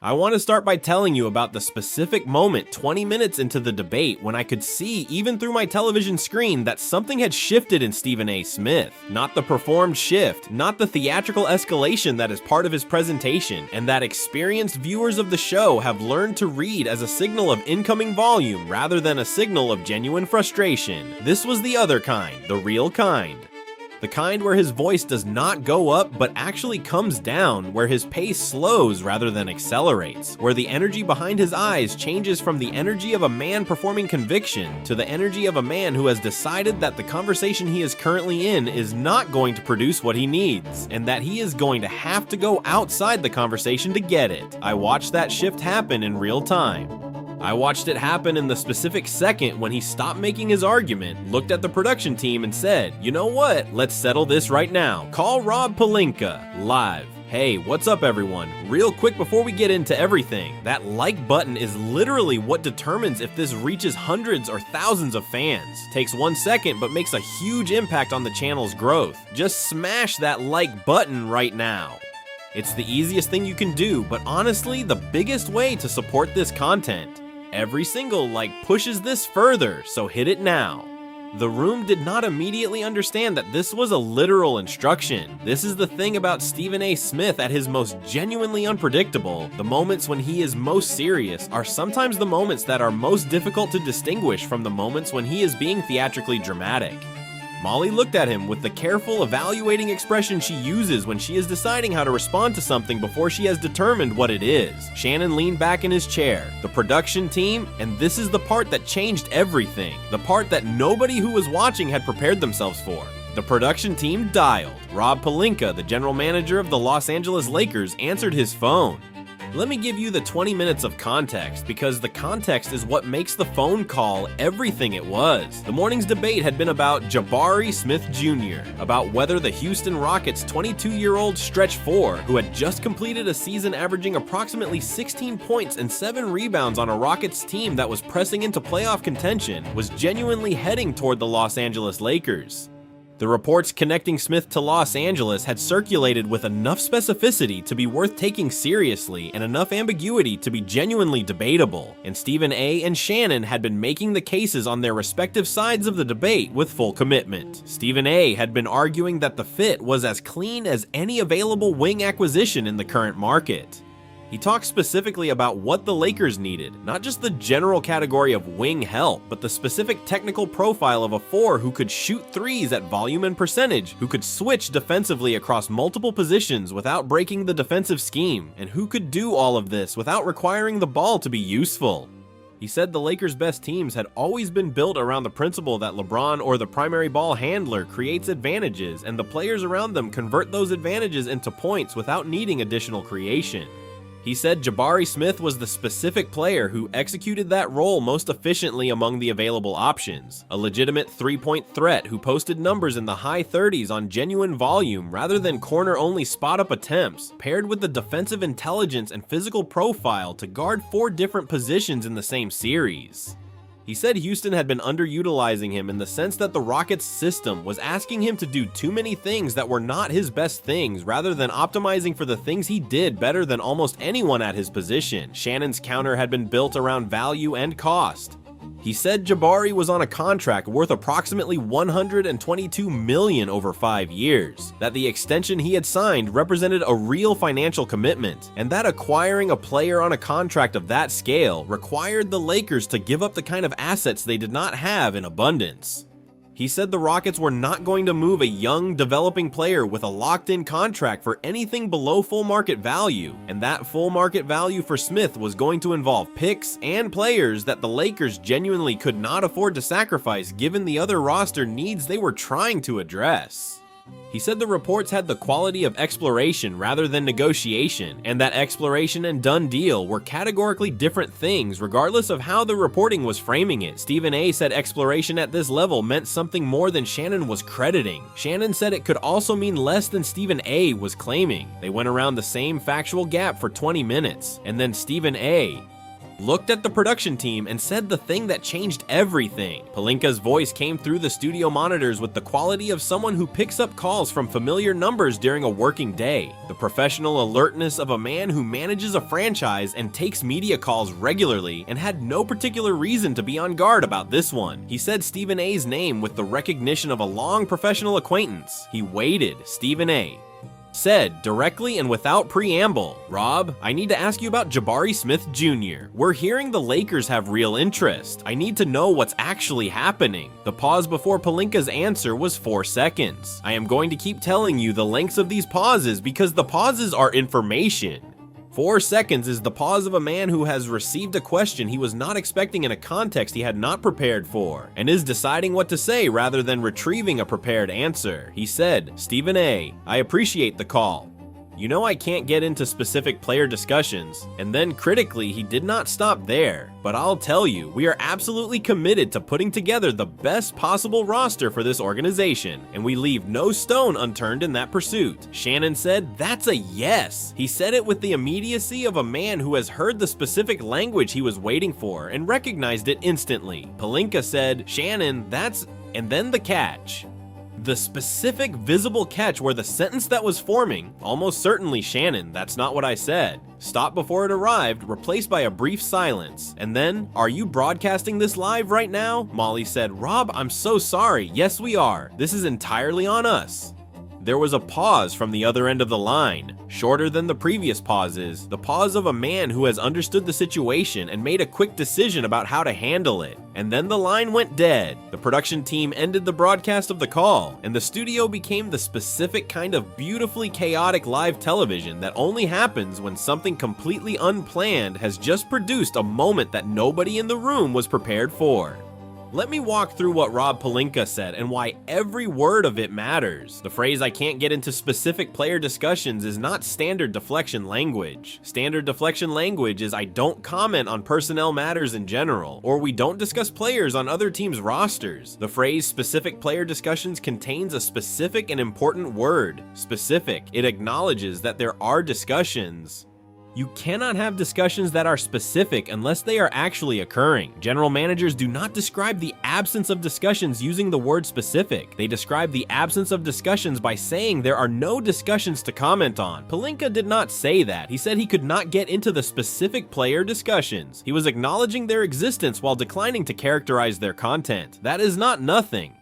I want to start by telling you about the specific moment 20 minutes into the debate when I could see, even through my television screen, that something had shifted in Stephen A. Smith. Not the performed shift, not the theatrical escalation that is part of his presentation, and that experienced viewers of the show have learned to read as a signal of incoming volume rather than a signal of genuine frustration. This was the other kind, the real kind. The kind where his voice does not go up but actually comes down, where his pace slows rather than accelerates, where the energy behind his eyes changes from the energy of a man performing conviction to the energy of a man who has decided that the conversation he is currently in is not going to produce what he needs, and that he is going to have to go outside the conversation to get it. I watched that shift happen in real time. I watched it happen in the specific second when he stopped making his argument, looked at the production team and said, "You know what, let's settle this right now. Call Rob Pelinka, live." Hey, what's up everyone? Real quick before we get into everything, that like button is literally what determines if this reaches hundreds or thousands of fans. Takes 1 second but makes a huge impact on the channel's growth. Just smash that like button right now. It's the easiest thing you can do, but honestly, the biggest way to support this content. Every single like pushes this further, so hit it now. The room did not immediately understand that this was a literal instruction. This is the thing about Stephen A. Smith at his most genuinely unpredictable. The moments when he is most serious are sometimes the moments that are most difficult to distinguish from the moments when he is being theatrically dramatic. Molly looked at him with the careful, evaluating expression she uses when she is deciding how to respond to something before she has determined what it is. Shannon leaned back in his chair. The production team, and this is the part that changed everything. The part that nobody who was watching had prepared themselves for. The production team dialed. Rob Pelinka, the general manager of the Los Angeles Lakers, answered his phone. Let me give you the 20 minutes of context, because the context is what makes the phone call everything it was. The morning's debate had been about Jabari Smith Jr., about whether the Houston Rockets' 22-year-old stretch four, who had just completed a season averaging approximately 16 points and 7 rebounds on a Rockets team that was pressing into playoff contention, was genuinely heading toward the Los Angeles Lakers. The reports connecting Smith to Los Angeles had circulated with enough specificity to be worth taking seriously and enough ambiguity to be genuinely debatable, and Stephen A. and Shannon had been making the cases on their respective sides of the debate with full commitment. Stephen A. had been arguing that the fit was as clean as any available wing acquisition in the current market. He talked specifically about what the Lakers needed, not just the general category of wing help, but the specific technical profile of a four who could shoot threes at volume and percentage, who could switch defensively across multiple positions without breaking the defensive scheme, and who could do all of this without requiring the ball to be useful. He said the Lakers' best teams had always been built around the principle that LeBron or the primary ball handler creates advantages, and the players around them convert those advantages into points without needing additional creation. He said Jabari Smith was the specific player who executed that role most efficiently among the available options, a legitimate three-point threat who posted numbers in the high 30s on genuine volume rather than corner-only spot-up attempts, paired with the defensive intelligence and physical profile to guard 4 different positions in the same series. He said Houston had been underutilizing him in the sense that the Rockets' system was asking him to do too many things that were not his best things rather than optimizing for the things he did better than almost anyone at his position. Shannon's counter had been built around value and cost. He said Jabari was on a contract worth approximately $122 million over 5 years, that the extension he had signed represented a real financial commitment, and that acquiring a player on a contract of that scale required the Lakers to give up the kind of assets they did not have in abundance. He said the Rockets were not going to move a young, developing player with a locked-in contract for anything below full market value, and that full market value for Smith was going to involve picks and players that the Lakers genuinely could not afford to sacrifice given the other roster needs they were trying to address. He said the reports had the quality of exploration rather than negotiation, and that exploration and done deal were categorically different things regardless of how the reporting was framing it. Stephen A. said exploration at this level meant something more than Shannon was crediting. Shannon said it could also mean less than Stephen A. was claiming. They went around the same factual gap for 20 minutes, and then Stephen A. looked at the production team, and said the thing that changed everything. Pelinka's voice came through the studio monitors with the quality of someone who picks up calls from familiar numbers during a working day. The professional alertness of a man who manages a franchise and takes media calls regularly and had no particular reason to be on guard about this one. He said Stephen A's name with the recognition of a long professional acquaintance. He waited. Stephen A said, directly and without preamble, "Rob, I need to ask you about Jabari Smith Jr. We're hearing the Lakers have real interest. I need to know what's actually happening." The pause before Pelinka's answer was 4 seconds. I am going to keep telling you the lengths of these pauses because the pauses are information. 4 seconds is the pause of a man who has received a question he was not expecting in a context he had not prepared for, and is deciding what to say rather than retrieving a prepared answer. He said, "Stephen A, I appreciate the call. You know I can't get into specific player discussions," and then critically he did not stop there. "But I'll tell you, we are absolutely committed to putting together the best possible roster for this organization, and we leave no stone unturned in that pursuit." Shannon said, "That's a yes." He said it with the immediacy of a man who has heard the specific language he was waiting for and recognized it instantly. Pelinka said, "Shannon, that's..." and then the catch. The specific visible catch where the sentence that was forming, "Almost certainly Shannon, that's not what I said," stopped before it arrived, replaced by a brief silence. And then, "Are you broadcasting this live right now?" Molly said, "Rob, I'm so sorry. Yes, we are. This is entirely on us." There was a pause from the other end of the line, shorter than the previous pauses, the pause of a man who has understood the situation and made a quick decision about how to handle it. And then the line went dead. The production team ended the broadcast of the call, and the studio became the specific kind of beautifully chaotic live television that only happens when something completely unplanned has just produced a moment that nobody in the room was prepared for. Let me walk through what Rob Pelinka said and why every word of it matters. The phrase "I can't get into specific player discussions" is not standard deflection language. Standard deflection language is "I don't comment on personnel matters in general," or "we don't discuss players on other teams' rosters." The phrase "specific player discussions" contains a specific and important word, specific. It acknowledges that there are discussions. You cannot have discussions that are specific unless they are actually occurring. General managers do not describe the absence of discussions using the word specific. They describe the absence of discussions by saying there are no discussions to comment on. Pelinka did not say that. He said he could not get into the specific player discussions. He was acknowledging their existence while declining to characterize their content. That is not nothing.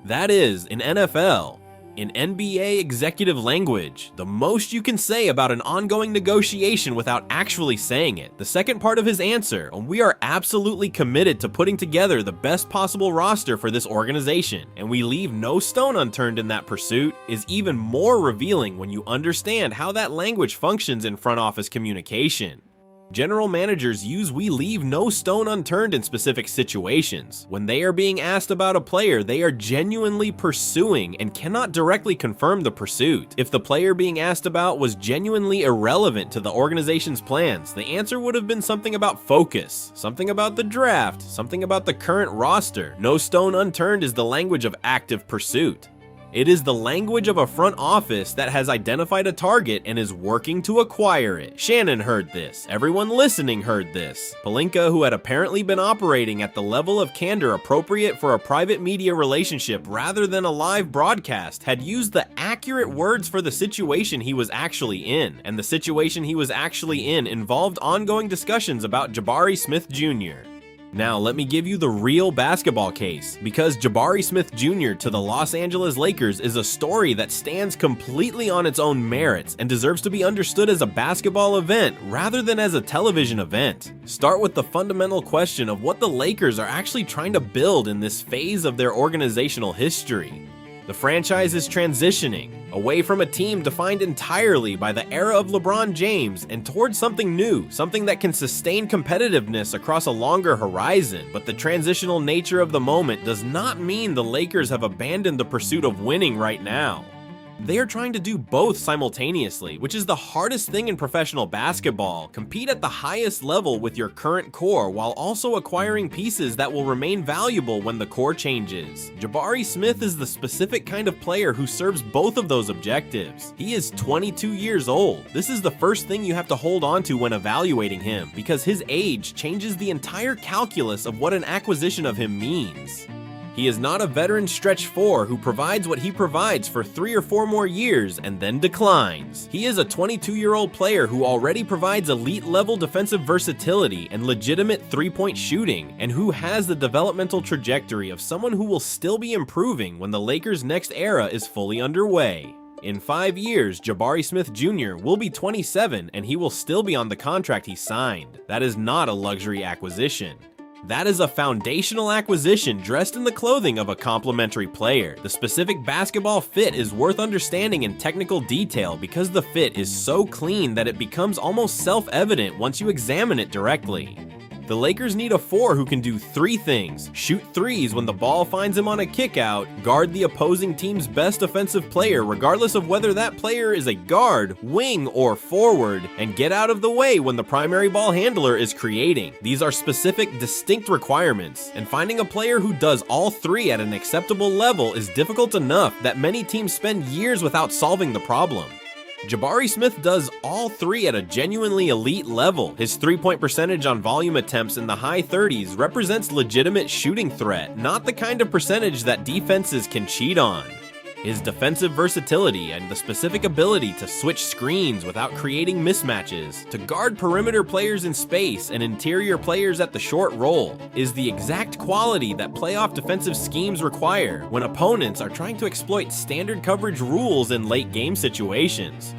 That is, in NFL, in NBA executive language, the most you can say about an ongoing negotiation without actually saying it. The second part of his answer, "We are absolutely committed to putting together the best possible roster for this organization, and we leave no stone unturned in that pursuit," is even more revealing when you understand how that language functions in front office communication. General managers use "we leave no stone unturned" in specific situations. When they are being asked about a player, they are genuinely pursuing and cannot directly confirm the pursuit. If the player being asked about was genuinely irrelevant to the organization's plans, the answer would have been something about focus, something about the draft, something about the current roster. No stone unturned is the language of active pursuit. It is the language of a front office that has identified a target and is working to acquire it. Shannon heard this. Everyone listening heard this. Pelinka, who had apparently been operating at the level of candor appropriate for a private media relationship rather than a live broadcast, had used the accurate words for the situation he was actually in. And the situation he was actually in involved ongoing discussions about Jabari Smith Jr. Now, let me give you the real basketball case, because Jabari Smith Jr. to the Los Angeles Lakers is a story that stands completely on its own merits and deserves to be understood as a basketball event rather than as a television event. Start with the fundamental question of what the Lakers are actually trying to build in this phase of their organizational history. The franchise is transitioning away from a team defined entirely by the era of LeBron James and towards something new, something that can sustain competitiveness across a longer horizon. But the transitional nature of the moment does not mean the Lakers have abandoned the pursuit of winning right now. They are trying to do both simultaneously, which is the hardest thing in professional basketball. Compete at the highest level with your current core while also acquiring pieces that will remain valuable when the core changes. Jabari Smith is the specific kind of player who serves both of those objectives. He is 22 years old. This is the first thing you have to hold on to when evaluating him, because his age changes the entire calculus of what an acquisition of him means. He is not a veteran stretch 4 who provides what he provides for 3 or 4 more years and then declines. He is a 22-year-old player who already provides elite-level defensive versatility and legitimate three-point shooting, and who has the developmental trajectory of someone who will still be improving when the Lakers' next era is fully underway. In 5 years, Jabari Smith Jr. will be 27 and he will still be on the contract he signed. That is not a luxury acquisition. That is a foundational acquisition dressed in the clothing of a complementary player. The specific basketball fit is worth understanding in technical detail because the fit is so clean that it becomes almost self-evident once you examine it directly. The Lakers need a 4 who can do 3 things: shoot threes when the ball finds him on a kickout, guard the opposing team's best offensive player regardless of whether that player is a guard, wing, or forward, and get out of the way when the primary ball handler is creating. These are specific, distinct requirements, and finding a player who does all 3 at an acceptable level is difficult enough that many teams spend years without solving the problem. Jabari Smith does all 3 at a genuinely elite level. His three-point percentage on volume attempts in the high 30s represents legitimate shooting threat, not the kind of percentage that defenses can cheat on. His defensive versatility and the specific ability to switch screens without creating mismatches, to guard perimeter players in space and interior players at the short roll, is the exact quality that playoff defensive schemes require when opponents are trying to exploit standard coverage rules in late game situations.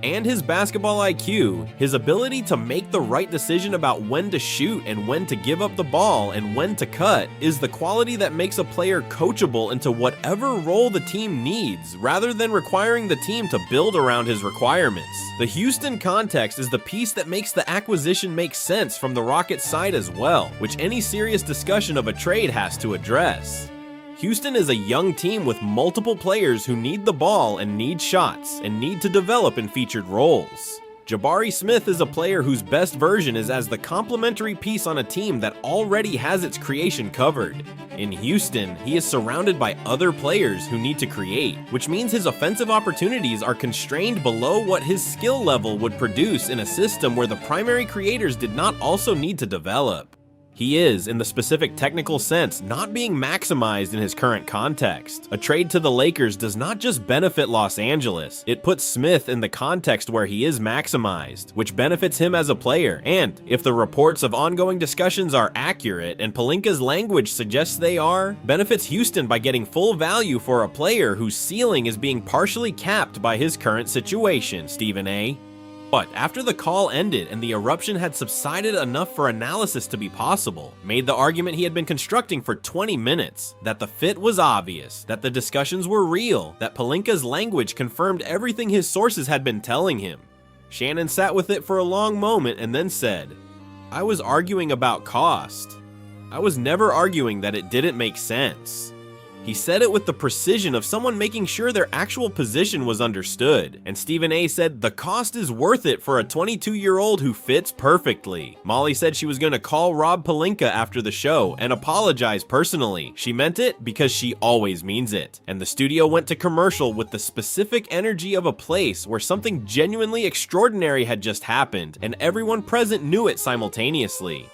And his basketball IQ, his ability to make the right decision about when to shoot and when to give up the ball and when to cut, is the quality that makes a player coachable into whatever role the team needs, rather than requiring the team to build around his requirements. The Houston context is the piece that makes the acquisition make sense from the Rockets' side as well, which any serious discussion of a trade has to address. Houston is a young team with multiple players who need the ball and need shots, and need to develop in featured roles. Jabari Smith is a player whose best version is as the complementary piece on a team that already has its creation covered. In Houston, he is surrounded by other players who need to create, which means his offensive opportunities are constrained below what his skill level would produce in a system where the primary creators did not also need to develop. He is, in the specific technical sense, not being maximized in his current context. A trade to the Lakers does not just benefit Los Angeles, it puts Smith in the context where he is maximized, which benefits him as a player, and, if the reports of ongoing discussions are accurate and Pelinka's language suggests they are, benefits Houston by getting full value for a player whose ceiling is being partially capped by his current situation, Stephen A. But after the call ended and the eruption had subsided enough for analysis to be possible, made the argument he had been constructing for 20 minutes, that the fit was obvious, that the discussions were real, that Pelinka's language confirmed everything his sources had been telling him. Shannon sat with it for a long moment and then said, "I was arguing about cost. I was never arguing that it didn't make sense." He said it with the precision of someone making sure their actual position was understood, and Stephen A said the cost is worth it for a 22-year-old who fits perfectly. Molly said she was going to call Rob Pelinka after the show and apologize personally. She meant it because she always means it. And the studio went to commercial with the specific energy of a place where something genuinely extraordinary had just happened, and everyone present knew it simultaneously.